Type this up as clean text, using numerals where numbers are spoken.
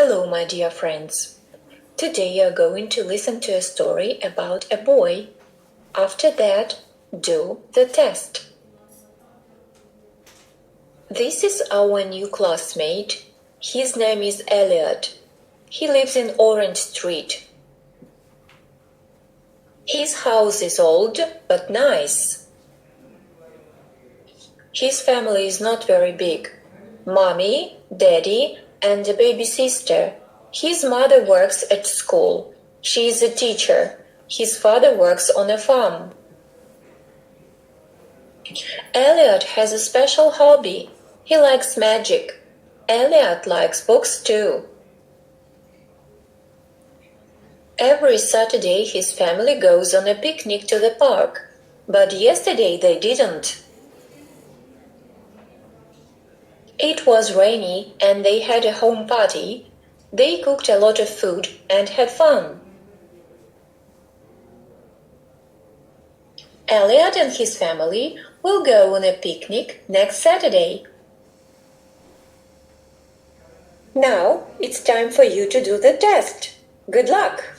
Hello, my dear friends. Today you are going to listen to a story about a boy. After that, do the test. This is our new classmate. His name is Elliot. He lives in Orange Street. His house is old but nice. His family is not very big. Mommy, daddy, and a baby sister. His mother works at school. She is a teacher. His father works on a farm. Elliot has a special hobby. He likes magic. Elliot likes books too. Every Saturday his family goes on a picnic to the park, but yesterday they didn't. It was rainy and they had a home party. They cooked a lot of food and had fun. Elliot and his family will go on a picnic next Saturday. Now it's time for you to do the test. Good luck!